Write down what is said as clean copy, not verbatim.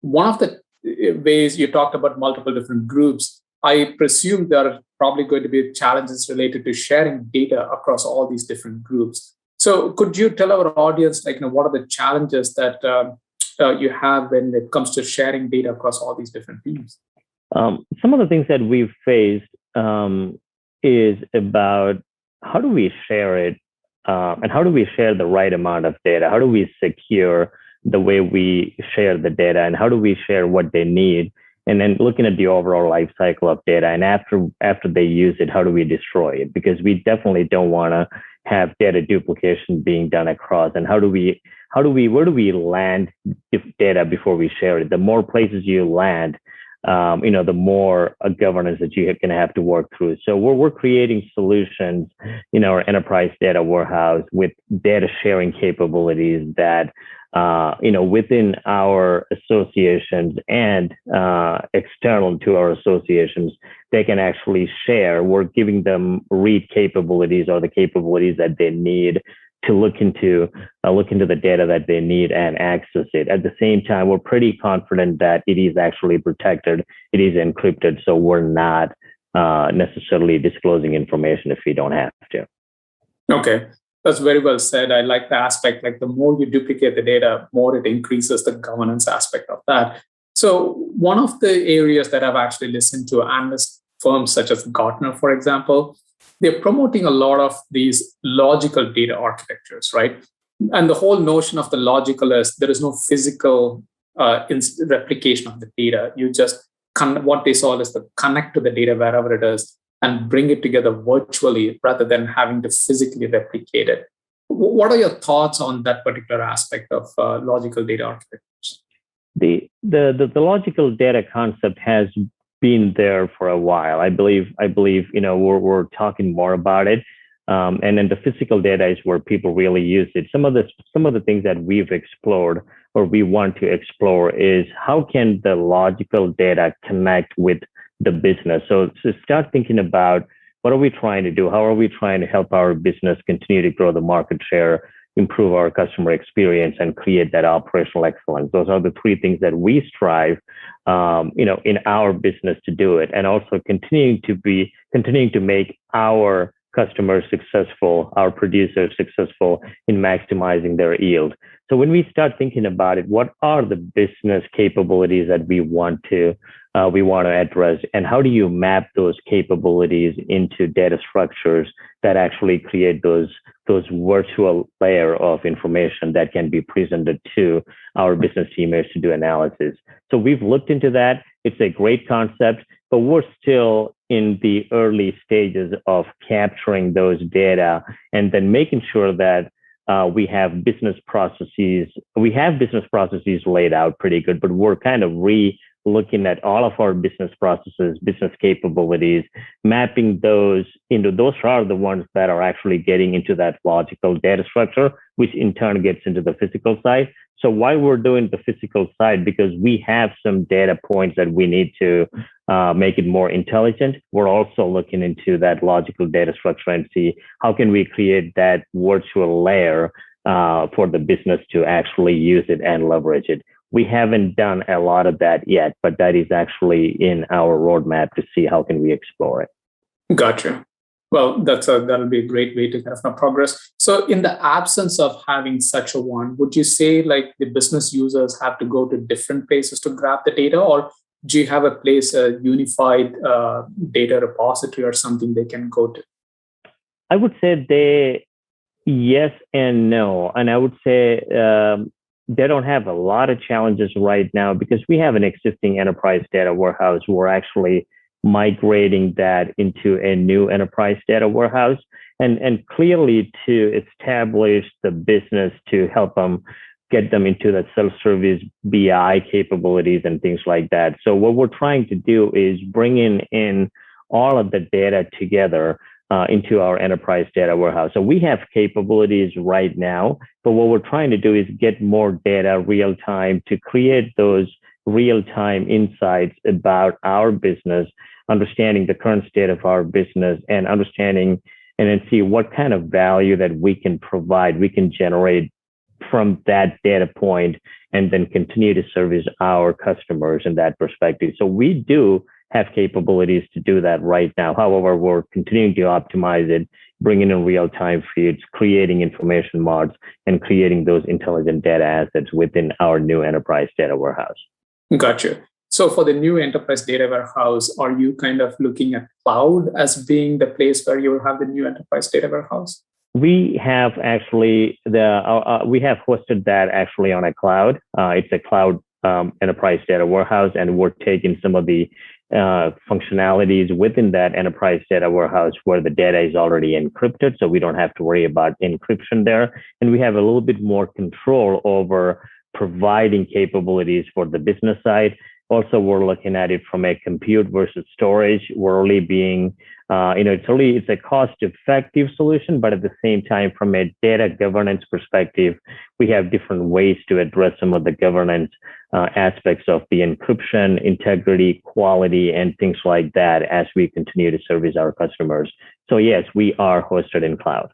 One of the ways you talked about multiple different groups, I presume there are probably going to be challenges related to sharing data across all these different groups. So could you tell our audience, what are the challenges that you have when it comes to sharing data across all these different teams? Some of the things that we've faced is about how do we share it and how do we share the right amount of data? How do we secure the way we share the data and how do we share what they need? And then looking at the overall life cycle of data, and after they use it, how do we destroy it? Because we definitely don't want to have data duplication being done across. And where do we land data before we share it? The more places you land, the more governance that you're going to have to work through. So we're creating solutions in our enterprise data warehouse with data sharing capabilities that within our associations and external to our associations, they can actually share. We're giving them read capabilities or the capabilities that they need to look into the data that they need and access it. At the same time, we're pretty confident that it is actually protected. It is encrypted, so we're not necessarily disclosing information if we don't have to. Okay. That's very well said. I like the aspect, like the more you duplicate the data, more it increases the governance aspect of that. So one of the areas that I've actually listened to analyst firms such as Gartner, for example, they're promoting a lot of these logical data architectures, right? And the whole notion of the logical is there is no physical replication of the data. You just, what they saw is to connect to the data wherever it is and bring it together virtually rather than having to physically replicate it. What are your thoughts on that particular aspect of logical data architectures? The logical data concept has been there for a while. I believe we're talking more about it, and then the physical data is where people really use it. Some of the things that we've explored or we want to explore is how can the logical data connect with the business. So to start thinking about what are we trying to do? How are we trying to help our business continue to grow the market share, improve our customer experience, and create that operational excellence? Those are the three things that we strive, in our business to do it, and also continuing to make our customers successful, our producers successful in maximizing their yield. So when we start thinking about it, what are the business capabilities that we want to address, and how do you map those capabilities into data structures that actually create those virtual layer of information that can be presented to our business teammates to do analysis? So we've looked into that. It's a great concept, but we're still in the early stages of capturing those data and then making sure that we have business processes. We have business processes laid out pretty good, but we're kind of looking at all of our business processes, business capabilities, mapping those into those are the ones that are actually getting into that logical data structure, which in turn gets into the physical side. So why we're doing the physical side? Because we have some data points that we need to make it more intelligent. We're also looking into that logical data structure and see how can we create that virtual layer for the business to actually use it and leverage it. We haven't done a lot of that yet, but that is actually in our roadmap to see how can we explore it. Gotcha. Well, that'll be a great way to kind of progress. So in the absence of having such a one, would you say like the business users have to go to different places to grab the data, or do you have a unified data repository or something they can go to? I would say yes and no. And I would say they don't have a lot of challenges right now because we have an existing enterprise data warehouse. We're actually migrating that into a new enterprise data warehouse and clearly to establish the business to help them get them into that self-service BI capabilities and things like that. So what we're trying to do is bringing in all of the data together into our enterprise data warehouse. So we have capabilities right now, but what we're trying to do is get more data real time to create those real-time insights about our business, understanding the current state of our business and understanding and then see what kind of value that we can provide, we can generate from that data point and then continue to service our customers in that perspective. So we do have capabilities to do that right now. However, we're continuing to optimize it, bringing in real-time feeds, creating information mods, and creating those intelligent data assets within our new enterprise data warehouse. Gotcha. So for the new enterprise data warehouse, are you kind of looking at cloud as being the place where you will have the new enterprise data warehouse? We have actually we have hosted that actually on a cloud. It's a cloud enterprise data warehouse, and we're taking some of the functionalities within that enterprise data warehouse where the data is already encrypted, so we don't have to worry about encryption there, and we have a little bit more control over providing capabilities for the business side. Also, we're looking at it from a compute versus storage. We're really being, it's a cost-effective solution, but at the same time, from a data governance perspective, we have different ways to address some of the governance aspects of the encryption, integrity, quality, and things like that as we continue to service our customers. So yes, we are hosted in cloud.